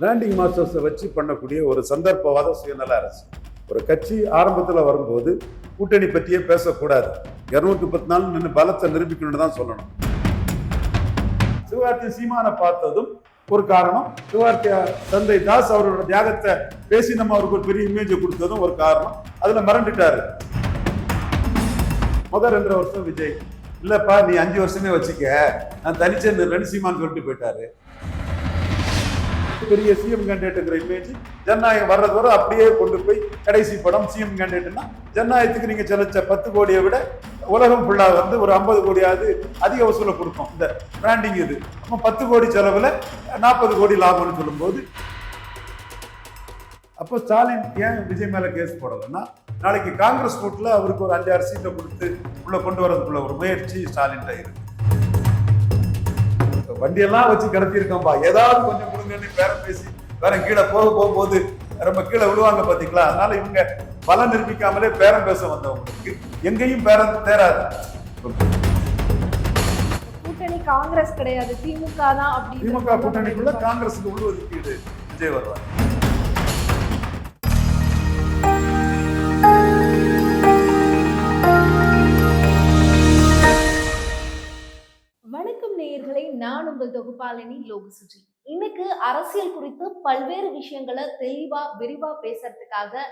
Branding மாஸ்டர்ஸை வச்சு பண்ணக்கூடிய ஒரு சந்தர்ப்பவாத சுயநல அரசு. ஒரு கட்சி ஆரம்பத்தில் வரும்போது கூட்டணி பற்றியே பேசக்கூடாது, 234 நின்று பலத்தை நிரூபிக்கணும்னு தான் சொல்லணும். சிவகார்த்தி சீமானை பார்த்ததும் ஒரு காரணம், சிவகார்த்தி தந்தை தாஸ் அவரோட தியாகத்தை பேசி நம்ம அவருக்கு ஒரு பெரிய இமேஜை கொடுத்ததும் ஒரு காரணம். அதுல மறந்துட்டாரு. முதல் 2 வருஷம் விஜய் இல்லப்பா நீ 5 வருஷமே வச்சுக்க, நான் தனிச்சேர்ந்து சீமான் சொல்லிட்டு போயிட்டாரு. பெரிய சிஎம் கேண்டிடேட்ங்கிற இமேஜ் ஜனநாயகம் வர்றது வர அப்படியே கொண்டு போய் கடைசி படம் சிஎம் கேண்டிடேட்னா ஜனநாயகத்துக்கு நீங்க செலச்ச 10 கோடியை விட உலகம் ஃபுல்லா வந்து ஒரு 50 கோடியாவது அதிக வசூலை கொடுக்கும் இந்த பிராண்டிங். இது நம்ம 10 கோடி செலவுல 40 கோடி லாபம்னு சொல்லும்போது, அப்போ ஸ்டாலின் ஏன் விஜய் மேல கேஸ் போடலைன்னா, நாளைக்கு காங்கிரஸ் கூட்டில் அவருக்கு ஒரு 5-6 சீட்டை கொடுத்து உள்ள கொண்டு வரதுக்குள்ள ஒரு முயற்சி ஸ்டாலின் இருக்கு. வண்டியெல்லாம் வச்சு கடத்திருக்கோம்பா, ஏதாவது கொஞ்சம் கொடுங்கன்னு பேரம் பேசி வேற கீழே போகும்போது ரொம்ப கீழே விழுவாங்க பாத்தீங்களா. அதனால இவங்க பலம் நிரூபிக்காமலே பேரம் பேச வந்தவங்களுக்கு எங்கேயும் பேரம் தேராது. கூட்டணி காங்கிரஸ் கிடையாது, திமுக தான். அப்படி திமுக கூட்டணிக்குள்ள காங்கிரஸுக்கு உள்ஒதுக்கீடு விஜய் வருவார். வணக்கம் நேயர்களை, நான் உங்கள் தொகுப்பாளினி லோகசுஜி. இன்னைக்கு அரசியல் குறித்து பல்வேறு விஷயங்களை தெளிவா விரிவா பேசுறதுக்காக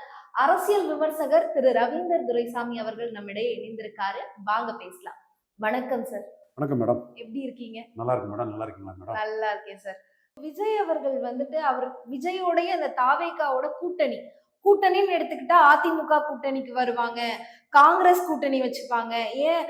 அரசியல் விமர்சகர் திரு ரவீந்தர் துரைசாமி அவர்கள் நம்மிடையே இணைந்திருக்காரு. வாங்க பேசலாம். வணக்கம் சார். வணக்கம் மேடம். எப்படி இருக்கீங்க? நல்லா இருக்கு மேடம். நல்லா இருக்கீங்களா மேடம்? நல்லா இருக்கேன் சார். விஜய் அவர்கள் அவர் விஜயோடைய அந்த தாவேகாவோட கூட்டணின்னு எடுத்துக்கிட்டா அதிமுக கூட்டணிக்கு வருவாங்க, காங்கிரஸ் கூட்டணி வச்சுப்பாங்க, ஏன்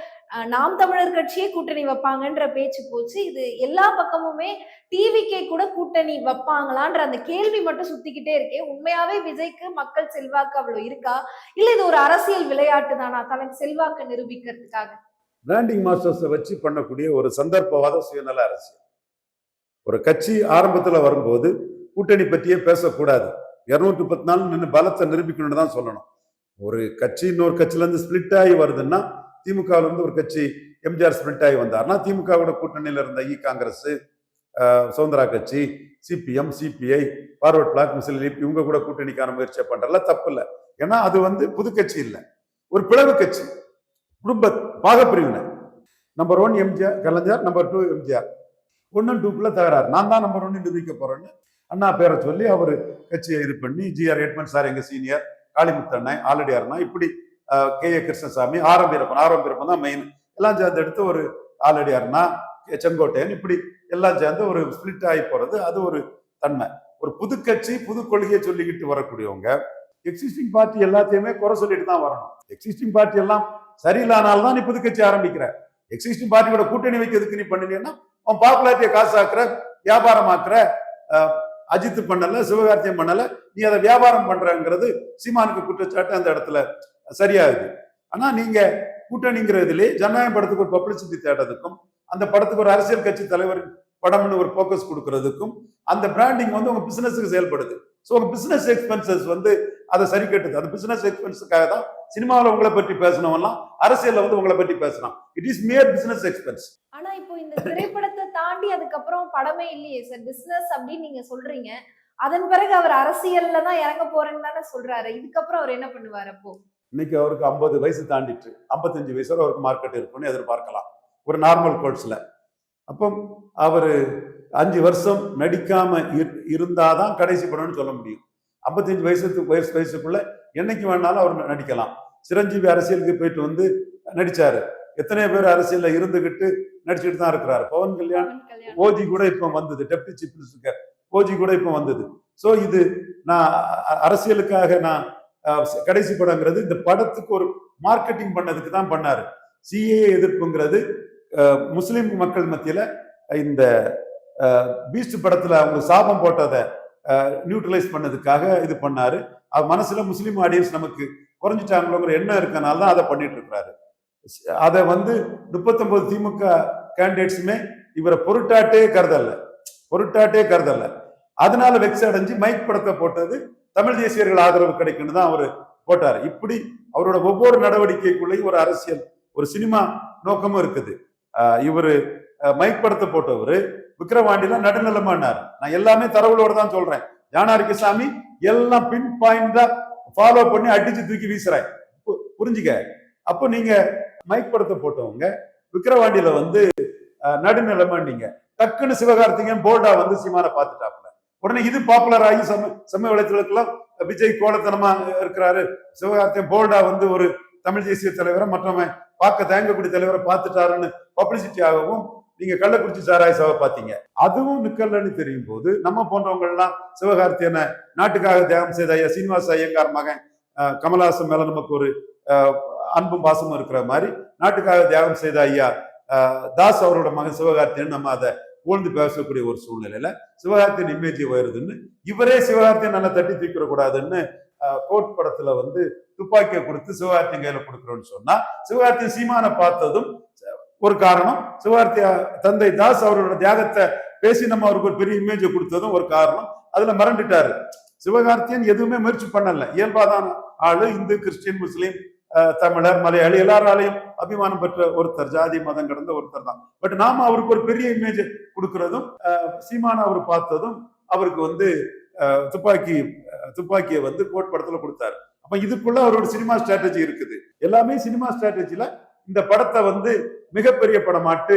நாம் தமிழர் கட்சியே கூட்டணி வைப்பாங்கன்ற பேச்சு போச்சு. இது எல்லா பக்கமுமே டிவிக்கே கூட கூட்டணி வைப்பாங்களான்ற அந்த கேள்வி மட்டும் சுத்திக்கிட்டே இருக்கே. உண்மையாவே விஜய்க்கு மக்கள் செல்வாக்கு அவ்வளவு இருக்கா, இல்ல இது ஒரு அரசியல் விளையாட்டு தானா தனக்கு செல்வாக்கு நிரூபிக்கிறதுக்காக? பிராண்டிங் மாஸ்டர்ஸை வச்சு பண்ணக்கூடிய ஒரு சந்தர்ப்பவாத சுயநல அரசு. ஒரு கட்சி ஆரம்பத்தில் வரும்போது கூட்டணி பற்றியே பேசக்கூடாது, 234 நின்று பலத்தை நிரூபிக்கணும்னு தான் சொல்லணும். ஒரு கட்சி இன்னொரு கட்சியில இருந்து ஸ்பிளிட் ஆகி வருதுன்னா, திமுகவில் இருந்து ஒரு கட்சி எம்ஜிஆர் ஸ்பிளிட் ஆகி வந்தார்னா, திமுகவோட கூட்டணியில இருந்த காங்கிரஸ், சுதந்திரா கட்சி, சிபிஎம், சிபிஐ, ஃபார்வர்ட் பிளாக், முஸ்லீம் லீக் இவங்க கூட கூட்டணிக்கான முயற்சியை பண்றதுல தப்பு இல்லை. ஏன்னா அது வந்து புது கட்சி இல்லை, ஒரு பிளவு கட்சி, குடும்ப பாகப்பிரிவினை. Number 1 MGR Kalaignar, number 2 MGR, 1 and 2 தகராறு. நான் தான் நம்பர் 1 நிரூபிக்க போறேன்னு அண்ணா பேரை சொல்லி அவர் கட்சியை இது பண்ணி, ஜிஆர் எட்மன் சார் எங்க சீனியர், காளிமுத்து அண்ணன், ஆலடியார்னா, இப்படி கே.ஏ. கிருஷ்ணசாமி, ஆரம்பிரப்பன் தான் மெயின், எல்லாம் சேர்ந்து எடுத்து ஒரு ஆலடியார்னா, செங்கோட்டையன், இப்படி எல்லாம் சேர்ந்து ஒரு ஸ்பிளிட் ஆகி போறது. அது ஒரு தன்மை. ஒரு புது கட்சி புது கொள்கையை சொல்லிக்கிட்டு வரக்கூடியவங்க எக்ஸிஸ்டிங் பார்ட்டி எல்லாத்தையுமே குறை சொல்லிட்டு தான் வரணும். எக்ஸிஸ்டிங் பார்ட்டி எல்லாம் சரியில்லானால்தான் நீ புது கட்சி ஆரம்பிக்கிற. எக்ஸிஸ்டிங் பார்ட்டியோட கூட்டணி வைக்கிறதுக்கு நீ பண்ணினீங்கன்னா அவன் பாப்புலாரிட்டியை காசாக்குற, வியாபாரமாக்குற. அஜித் பண்ணல, சிவகார்த்தியம் பண்ணல, நீ அதை வியாபாரம் பண்றங்கிறது சீமானுக்கு குற்றச்சாட்டு அந்த இடத்துல சரியாகுது. ஆனா நீங்க கூட்டணிங்கிறதுலே ஜனநாயக படத்துக்கு ஒரு பப்ளிசிட்டி தேடுறதுக்கும், அந்த படத்துக்கு ஒரு அரசியல் கட்சி தலைவர் படம்னு ஒரு போக்கஸ் கொடுக்கறதுக்கும், அந்த பிராண்டிங் வந்து உங்க பிசினஸுக்கு செயல்படுது. ஸோ உங்க பிசினஸ் எக்ஸ்பென்சஸ் வந்து அதை சரி கட்டுது. அந்த பிசினஸ் எக்ஸ்பென்ஸுக்காக தான் சினிமாவில் உங்களை பற்றி பேசணும்லாம் அரசியல்ல வந்து உங்களை பற்றி பேசலாம். It is மியர் business expense. ஆனா இப்போ இந்த திரைப்படத்தை தாண்டி அதுக்கப்புறம் படமே இல்லையே சார். பிசினஸ் அப்படின்னு நீங்க சொல்றீங்க, அதன் பிறகு அவர் அரசியல்ல தான் இறங்க போறேன்னு தானே சொல்றாரு. இதுக்கப்புறம் அவர் என்ன பண்ணுவார்? அப்போ இன்னைக்கு அவருக்கு 50 வயசு தாண்டிட்டு 55 வயசு வரை அவருக்கு மார்க்கெட் இருக்குன்னு எதிர்பார்க்கலாம் ஒரு நார்மல் கோர்ஸ்ல. அப்போ அவரு 5 வருஷம் நடிக்காம இருந்தாதான் கடைசி படம்னு சொல்ல முடியும். 55 வயசுக்குள்ள என்னைக்கு வேணாலும் அவர் நடிக்கலாம். சிரஞ்சீவி அரசியலுக்கு போயிட்டு வந்து நடிச்சாரு. எத்தனை பேர் அரசியல்ல இருந்துகிட்டு நடிச்சுட்டு தான் இருக்கிறாரு. பவன் கல்யாண், ஓஜி கூட இப்ப வந்தது, டெப்டி சீஃப் மினிஸ்டர் ஓஜி கூட இப்ப வந்தது. சோ இது நான் அரசியலுக்காக நான் கடைசி படங்கிறது இந்த படத்துக்கு ஒரு மார்க்கெட்டிங் பண்ணதுக்கு தான் பண்ணாரு. சிஏ எதிர்ப்புங்கிறது முஸ்லிம் மக்கள் மத்தியில இந்த பீஸ்ட் படத்துல அவங்க சாபம் போட்டதை நியூட்ரலைஸ் பண்ணதுக்காக இது பண்ணாரு. அது மனசுல முஸ்லீம் ஆடியன்ஸ் நமக்கு குறைஞ்சிட்டாங்களோங்கிற எண்ணம் இருக்கனால தான் அதை பண்ணிட்டு இருக்கிறாரு. அதை வந்து 39 திமுக கேண்டிடேட்ஸுமே இவரை பொருட்டாட்டே கருதல்ல. அதனால வெக்ஸ் அடைஞ்சு மைக் படத்தை போட்டது தமிழ் தேசியர்கள் ஆதரவு கிடைக்குன்னு தான் அவரு போட்டாரு. இப்படி அவரோட ஒவ்வொரு நடவடிக்கைக்குள்ளேயும் ஒரு அரசியல், ஒரு சினிமா நோக்கமும் இருக்குது. இவரு மைக் படத்தை போட்டவர் விக்கிரவாண்டியில நடுநிலைமானார். நான் எல்லாமே தரவுகளோட தான் சொல்றேன். ஞானாரிக்கசாமி எல்லாம் பின் பாயிண்டா ஃபாலோ பண்ணி அடிச்சு தூக்கி வீசுறேன். புரிஞ்சுக்க. அப்போ நீங்க மைக் படத்தை போட்டவங்க விக்கிரவாண்டியில வந்து நடுநிலைமாண்டீங்க. டக்குன்னு சிவகார்த்திகேயன் போல்டா வந்து சீமான பார்த்துட்டாப்புல. உடனே இது பாப்புலர் ஆகி சமூக வலைத்தளத்துலாம் விஜய் கோலத்தனமா இருக்கிறாரு, சிவகார்த்திகேயன் போல்டா வந்து ஒரு தமிழ் தேசிய தலைவரை மற்றவங்க பார்க்க தேங்கக்கூடிய தலைவரை பார்த்துட்டாருன்னு பப்ளிசிட்டி ஆகவும் நீங்க கள்ளக்குறிச்சி சாராய சபை பார்த்தீங்க. அதுவும் நிக்கலன்னு தெரியும் போது நம்ம போன்றவங்க எல்லாம் சிவகார்த்தியனை நாட்டுக்காக தியாகம் செய்த ஐயா சீனிவாச ஐயங்கார் மகன் கமலஹாசன் மேல நமக்கு ஒரு அன்பும் பாசமும் இருக்கிற மாதிரி நாட்டுக்காக தியாகம் செய்த ஐயா தாஸ் அவரோட மகன் சிவகார்த்தியன் நம்ம அதை ஊழ்ந்து பேசக்கூடிய ஒரு சூழ்நிலையில சிவகார்த்தியன் இமேஜ் உயருதுன்னு இவரே சிவகார்த்தியன் நல்லா தட்டி தூக்கிட கூடாதுன்னு கோட் படத்துல வந்து துப்பாக்கியை கொடுத்து சிவகார்த்தியன் கையில கொடுக்குறோம்னு சொன்னா சிவகார்த்தியன் சீமானை பார்த்ததும் ஒரு காரணம், சிவகார்த்திய தந்தை தாஸ் அவரோட தியாகத்தை பேசி நம்ம அவருக்கு ஒரு பெரிய இமேஜை கொடுத்ததும் ஒரு காரணம். அதுல மறந்துட்டாரு. சிவகார்த்தியன் எதுவுமே முயற்சி பண்ணல, இயல்பாதான் ஆளு, இந்து கிறிஸ்டின் முஸ்லீம் தமிழர் மலையாளி எல்லாராலையும் அபிமானம் பெற்ற ஒருத்தர், ஜாதி மதம் கடந்த ஒருத்தர் தான். பட் நாம அவருக்கு ஒரு பெரிய இமேஜ் கொடுக்கறதும் சீமான அவர் பார்த்ததும் அவருக்கு வந்து துப்பாக்கியை வந்து கோட் படத்துல கொடுத்தாரு. அப்ப இதுக்குள்ள அவரோட சினிமா ஸ்ட்ராட்டஜி இருக்குது. எல்லாமே சினிமா ஸ்ட்ராட்டஜில இந்த படத்தை வந்து மிகப்பெரிய படமாட்டு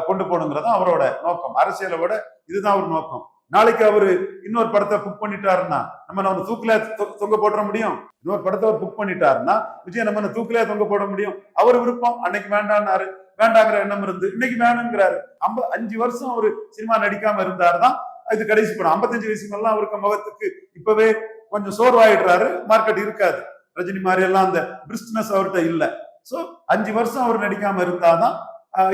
கொண்டு போகணுங்கிறதான் அவரோட நோக்கம். அரசியலை விட இதுதான் ஒரு நோக்கம். நாளைக்கு அவரு இன்னொரு படத்தை புக் பண்ணிட்டாருன்னா நம்ம தூக்கில தொங்க போட முடியும். இன்னொரு படத்தை அவர் புக் பண்ணிட்டாருன்னா விஜய் நம்ம தூக்கிலே தொங்க போட முடியும். அவர் விருப்பம். அன்னைக்கு வேண்டான்னாரு, வேண்டாங்கிற எண்ணம் இருந்து இன்னைக்கு வேணுங்கிறாரு. 5 வருஷம் அவரு சினிமா நடிக்காம இருந்தாருதான் இது கடைசி படம். 55 வயசு எல்லாம் அவருக்கு முகத்துக்கு இப்பவே கொஞ்சம் சோர்வாயிடுறாரு, மார்க்கெட் இருக்காது. ரஜினி மாதிரி எல்லாம் அந்த பிரிஸ்னஸ் அவர்கிட்ட இல்ல. சோ 5 வருஷம் அவர் நடிக்காம இருந்தாதான்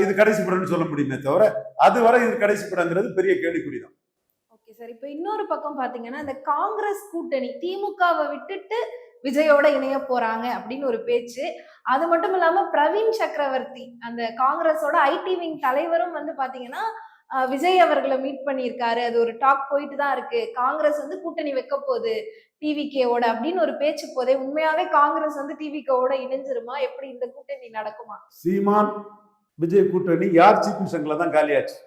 இது கடைசி படம்னு சொல்ல முடியுமே தவிர அதுவரை இது கடைசி படங்கிறது பெரிய கேள்விக்குறிதான். ஓகே சார், இப்ப இன்னொரு பக்கம் பாத்தீங்கன்னா இந்த காங்கிரஸ் கூட்டணி திமுகவை விட்டுட்டு விஜயோட இணைய போறாங்க அப்படின்னு ஒரு பேச்சு. அது மட்டும் இல்லாம பிரவீன் சக்கரவர்த்தி அந்த காங்கிரஸோட ஐடி விங் தலைவரும் வந்து பாத்தீங்கன்னா விஜய் அவர்களை மீட் பண்ணியிருக்காரு. அது ஒரு டாக் போயிட்டு தான் இருக்கு. காங்கிரஸ் வந்து கூட்டணி வைக்க போகுது டிவிகேவோட அப்படின்னு ஒரு பேச்சு போதே. உண்மையாவே காங்கிரஸ் வந்து டிவிகேவோட இணைஞ்சிருமா? எப்படி இந்த கூட்டணி நடக்குமா? சீமான் விஜய் கூட்டணி யார் சீஃப் மினிஸ்டர்ல தான் காலியாச்சு.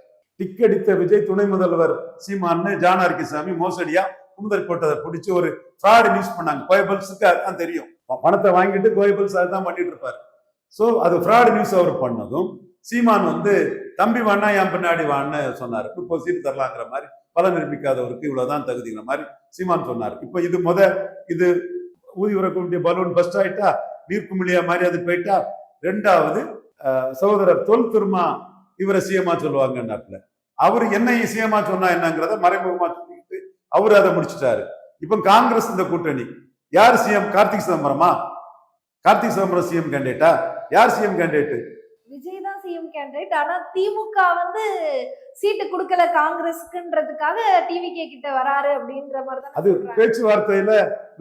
டிக்கெடித்த விஜய் துணை முதல்வர் சீமான்னு ஜானாரிக்கசாமி மோசடியா குமுதல் போட்டதை பிடிச்சி ஒரு ஃப்ராடு நியூஸ் பண்ணாங்க. கோயபல்ஸுக்கு அதுதான் தெரியும். பணத்தை வாங்கிட்டு கோயபல்ஸ் அதுதான் பண்ணிட்டு இருப்பாரு. சோ அது ஃப்ராடு நியூஸ் அவர் பண்ணதும் சீமான் வந்து தம்பி வாண்ணா என் பின்னாடி வான்னு சொன்னாரு. இப்போ சீட்டு தரலாங்கிற மாதிரி பலன் நிரூபிக்காதவருக்கு இவ்வளவுதான் தகுதிங்கிற மாதிரி சீமான் சொன்னார். இப்ப இது ஊதி உறக்கூடிய பலூன் பஸ்ட் ஆயிட்டா, நீர்க்குமிழியா மாதிரி அது போயிட்டா. 2வது சகோதரர் தொல் திருமா இவரை சிஎம்மா சொல்லுவாங்கன்னாப்புல. அவரு என்ன சிஎம்மா சொன்னா என்னங்கிறத மறைமுகமா சொல்லிக்கிட்டு அவரு அதை முடிச்சுட்டாரு. இப்ப காங்கிரஸ் இந்த கூட்டணி யார் சிஎம்? கார்த்திக் சிதம்பரமா? கார்த்திக் சிதம்பரம் சிஎம் கேண்டிடேட்டா? யார் சிஎம் கேண்டிடேட்? விஜய் தான் சிஎம் கேண்டிடேட். ஆனா திமுக வந்து சீட்டு கொடுக்கல காங்கிரஸ்க்குன்றதுக்காக டிவிகே கிட்ட வராரு அப்படின்ற மாதிரி தான். அது பேச்சுவார்த்தையில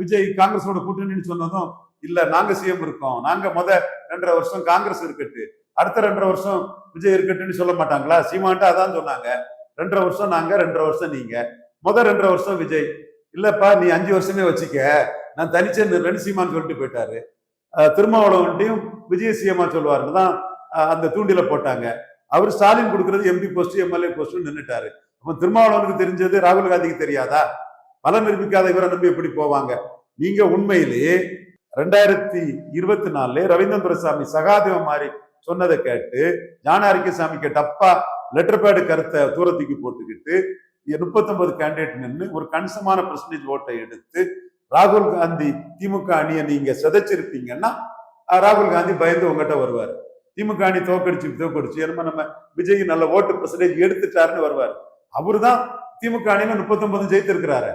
விஜய் காங்கிரஸோட கூட்டணின்னு சொன்னதும் இல்ல நாங்க சிஎம் இருக்கோம், நாங்க 2.5 வருஷம் காங்கிரஸ் இருக்கட்டு, அடுத்த 2.5 வருஷம் விஜய் இருக்கட்டுன்னு சொல்ல மாட்டாங்களா? சீமான்ட்டு அதான் சொன்னாங்க. 2.5 வருஷம் நாங்க, 2.5 வருஷம் நீங்க, 2.5 வருஷம் விஜய். இல்லப்பா நீ 5 வருஷமே வச்சுக்க, நான் தனிச்சே 2 சீமான்னு சொல்லிட்டு போயிட்டாரு. திருமாவளவன்ட்டையும் விஜய் சிஎம்மா சொல்லுவாருன்னு தான் அந்த தூண்டில போட்டாங்க. அவர் ஸ்டாலின் கொடுக்கறது எம்பி போஸ்ட் எம்எல்ஏ போஸ்ட் நின்றுட்டாரு. அப்ப திருமாவளவனுக்கு தெரிஞ்சது ராகுல் காந்திக்கு தெரியாதா? பலன் நிரூபிக்காத இவரை நம்பி எப்படி போவாங்க? நீங்க உண்மையிலேயே 2024 ரவீந்திரன் துரைசாமி சகாதேவ மாதிரி சொன்னதை கேட்டு ஞானாரிக்கசாமிக்கு டப்பா லெட்டர் பேடு கருத்தை தூரத்துக்கு போட்டுக்கிட்டு 39 கேண்டிடேட் நின்று ஒரு கணிசமான பெர்சன்டேஜ் ஓட்டை எடுத்து ராகுல் காந்தி திமுக அணியை நீங்க சிதைச்சிருப்பீங்கன்னா ராகுல் காந்தி பயந்து உங்ககிட்ட வருவாரு. திமுக அணி தோக்கடிச்சு நம்ம விஜய் நல்ல ஓட்டு பெர்சன்டேஜ் எடுத்துட்டாருன்னு வருவாரு. அவரு தான் திமுக அணியில 39 ஜெயித்திருக்கிறாரு.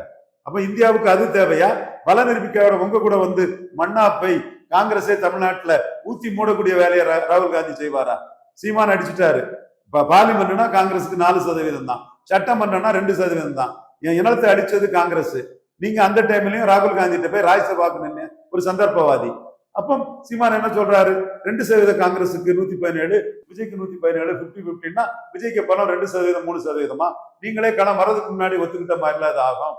அப்ப இந்தியாவுக்கு அது தேவையா? பல நிரூபிக்கையோட உங்க கூட வந்து மண்ணாப்பை காங்கிரஸே தமிழ்நாட்டுல ஊத்தி மூடக்கூடிய வேலையை ராகுல் காந்தி செய்வாரா? சீமான் அடிச்சுட்டாரு. பார்லிமெண்ட்னா காங்கிரஸுக்கு 4% தான், சட்டமன்றம்னா 2% தான். என் இனத்தை அடிச்சது காங்கிரஸ். நீங்க அந்த டைம்லயும் ராகுல் காந்தி போய் ராஜ்யசபாக்கு நின்று ஒரு சந்தர்ப்பவாதி. அப்போ சீமான் என்ன சொல்றாரு? 2% காங்கிரஸுக்கு 117, விஜய்க்கு 117, 50-50ன்னா விஜய்க்கு பணம் 2%, 3%. நீங்களே களம் வரதுக்கு முன்னாடி ஒத்துக்கிட்ட மாதிரிலாம் அது ஆகும்.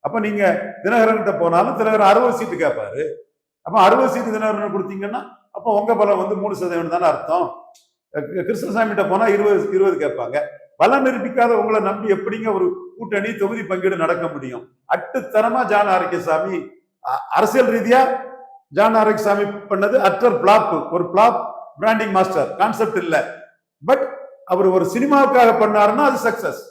அப்ப நீங்க தினகரன் கிட்ட போனாலும் தினகரன் 60 சீட்டு கேட்பாரு. அப்ப 60 சீட்டு தினகரன் கொடுத்தீங்கன்னா அப்போ உங்க பலம் வந்து 3% தானே அர்த்தம். கிருஷ்ணசாமி கிட்ட போனா 20 கேட்பாங்க. பலம் நிரூபிக்காத உங்களை நம்பி எப்படிங்க ஒரு கூட்டணி தொகுதி பங்கீடு நடக்க முடியும்? அட்டுத்தனமா ஜான் ஆரோக்கியசாமி அரசியல் ரீதியா ஜான் ஆரோக்கியசாமி பண்ணது அட்டர் பிளாப், ஒரு பிளாப் பிராண்டிங் மாஸ்டர், கான்செப்ட் இல்ல. பட் அவர் ஒரு சினிமாவுக்காக பண்ணாருன்னா அது சக்சஸ்.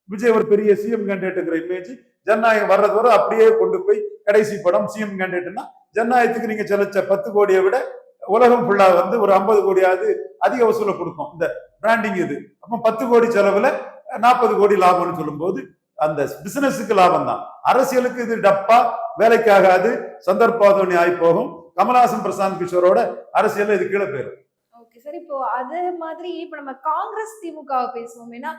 விஜய் ஒரு பெரிய சிஎம் கேண்டிடேட்ங்கிற இமேஜ் ஜனநாயகம் வர்றது வரை அப்படியே கொண்டு போய் கடைசி படம் சிஎம் கேண்டிடேட்னா ஜனநாயகத்துக்கு நீங்க செலச்ச 10 கோடியை விட உலகம் ஃபுல்லா வந்து ஒரு 50 கோடியாவது அதிக வசூலை கொடுக்கும் இந்த பிராண்டிங். இது அப்ப 10 கோடி செலவுல 40 கோடி லாபம்னு சொல்லும் போது அந்த பிசினஸுக்கு லாபம் தான். அரசியலுக்கு இது டப்பா, வேலைக்கு ஆகாது, சந்தர்ப்பாதோனி ஆகி போகும். கமலஹாசன் பிரசாந்த் கிஷோரோட அரசியல் இது கீழே போயிடும். Okay sir. இப்போ அது மாதிரி இப்ப நம்ம காங்கிரஸ் திமுகவை பேசுவோம். ஏன்னா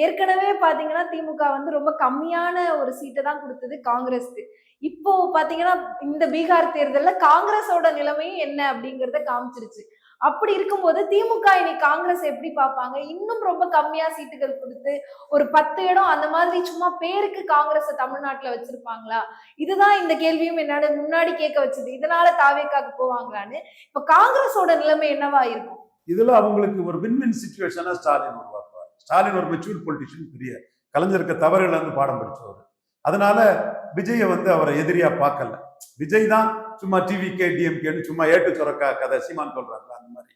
ஏற்கனவே பாத்தீங்கன்னா திமுக வந்து ரொம்ப கம்மியான ஒரு சீட்டை தான் கொடுத்தது காங்கிரஸ்க்கு. இப்போ பாத்தீங்கன்னா இந்த பீகார் தேர்தல்ல காங்கிரஸோட நிலைமையும் என்ன அப்படிங்கறத காமிச்சிருச்சு. அப்படி இருக்கும்போது திமுக இனி காங்கிரஸ் எப்படி பார்ப்பாங்க? இன்னும் ரொம்ப கம்மியா சீட்டுகள் கொடுத்து ஒரு 10 இடம் அந்த மாதிரி சும்மா பேருக்கு காங்கிரஸ் தமிழ்நாட்டுல வச்சிருப்பாங்களா? இதுதான் இந்த கேள்வியும் என்னோட முன்னாடி கேட்க வச்சது. இதனால தாவேக்காக்கு போவாங்களான்னு. இப்ப காங்கிரஸோட நிலைமை என்னவா இருக்கும்? இதுல அவங்களுக்கு ஒரு வின் சிச்சுவேஷனா ஸ்டாலின் உருவாக்குவார். ஸ்டாலின் ஒரு மெச்சூர் பொலிட்டிஷியன், பெரிய கலைஞருக்கு தவறுகள் வந்து பாடம் படிச்சவர். அதனால விஜயை வந்து அவரை எதிரியா பார்க்கல. விஜய் தான் சும்மா டிவிகே டிஎம்கேன்னு சும்மா ஏட்டு சுரக்கா கதை சீமான் சொல்றாங்க அந்த மாதிரி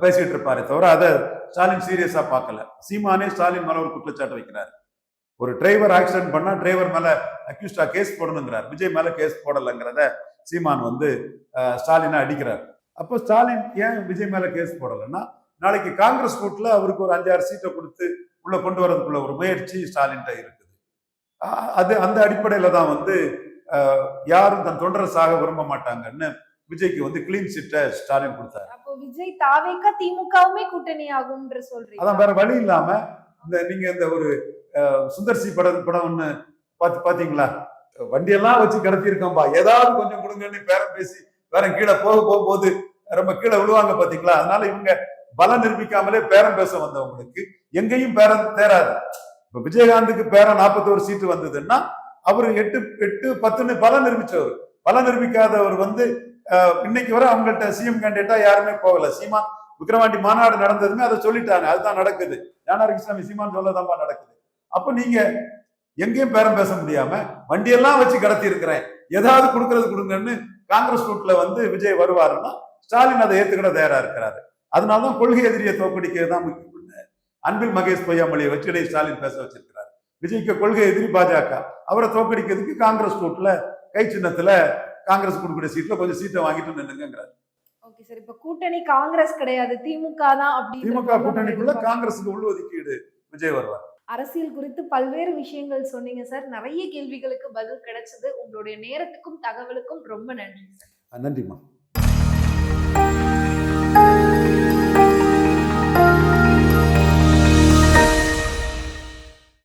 பேசிட்டு இருப்பாரே தவிர அதை ஸ்டாலின் சீரியஸா பார்க்கல. சீமானே ஸ்டாலின் மேல ஒரு குற்றச்சாட்டு வைக்கிறார். ஒரு டிரைவர் ஆக்சிடென்ட் பண்ணா டிரைவர் மேல அக்யூஸ்டா கேஸ் போடணுங்கிறார். விஜய் மேல கேஸ் போடலைங்கிறத சீமான் வந்து ஸ்டாலினை அடிக்கிறார். அப்போ ஸ்டாலின் ஏன் விஜய் மேல கேஸ் போடலைன்னா, நாளைக்கு காங்கிரஸ் கூட்டுல அவருக்கு ஒரு 5-6 சீட்டை கொடுத்து உள்ள கொண்டு வரதுக்குள்ள ஒரு முயற்சி ஸ்டாலின்ட்ட இருக்குது. அது அந்த அடிப்படையில தான் வந்து யாரும் தன் தொண்டரை சாக விரும்ப மாட்டாங்கன்னு விஜய்க்கு வந்து கிளீன் சிட்டை ஸ்டாலின் கொடுத்தாரு. அப்போ விஜய் தாவேக்கா திமுகவுமே கூட்டணி ஆகும்ன்ற சொல்றீங்க? அதான் வேற வழி இல்லாம நீங்க இந்த ஒரு சுந்தர்சி படம் ஒண்ணு பாத்தீங்களா? வண்டியெல்லாம் வச்சு கடத்தி இருக்கோம்பா, ஏதாவது கொஞ்சம் கொடுங்கன்னு பேரம் பேசி வேற கீழே போகும்போது ரொம்ப கீழே விழுவாங்க பாத்தீங்களா? அதனால இவங்க பலம் நிரூபிக்காமலே பேரம் பேச வந்தவங்களுக்கு எங்கேயும் பேரம் தேராது. இப்ப விஜயகாந்துக்கு பேரம் 41 சீட்டு வந்ததுன்னா அவரு 8-10 பலம் நிரூபிச்சவர். பலம் நிரூபிக்காதவர் வந்து இன்னைக்கு வரை அவங்கள்ட்ட சிஎம் கேண்டிடேட்டா யாருமே போகல. சீமான் விக்கிரவாண்டி மாநாடு நடந்ததுமே அதை சொல்லிட்டாங்க. அதுதான் நடக்குது. ஞானாரகிருஷ்ணாமி சீமான் சொல்லதான்பா நடக்குது. அப்ப நீங்க எங்கேயும் பேரம் பேச முடியாம வண்டியெல்லாம் வச்சு கடத்தி இருக்கிறேன், ஏதாவது கொடுக்கறது கொடுங்கன்னு காங்கிரஸ் ரூட்ல வந்து விஜய் வருவாருன்னா ஸ்டாலின் அதை ஏத்துக்கிட தயாரா இருக்கிறாரு. அதனாலதான் கொள்கை எதிரியை தோக்கடிக்கிறது தான் முக்கியம். அன்பில் மகேஷ் பொய்யாமொழியை வச்சு ஸ்டாலின் பேச வச்சிருக்கிறார். விஜய்க்கு கொள்கை எதிரி பாஜக, அவரை தோக்கடிக்கிறதுக்கு காங்கிரஸ் ரூட்ல கை சின்னத்துல காங்கிரஸ் கொடுக்கக்கூடிய சீட்ல கொஞ்சம் சீட்டை வாங்கிட்டு நின்னுங்கிறார். Okay sir. இப்ப கூட்டணி காங்கிரஸ் கிடையாது, திமுக தான். அப்படி திமுக கூட்டணிக்குள்ள காங்கிரஸுக்கு உள் ஒதுக்கீடு விஜய் வருவார். அரசியல் குறித்து பல்வேறு விஷயங்கள் சொன்னீங்க சார். நிறைய கேள்விகளுக்கு பதில் கிடைச்சது. உங்களுடைய நேரத்துக்கும் தகவலுக்கும் ரொம்ப நன்றி சார். நன்றிம்மா.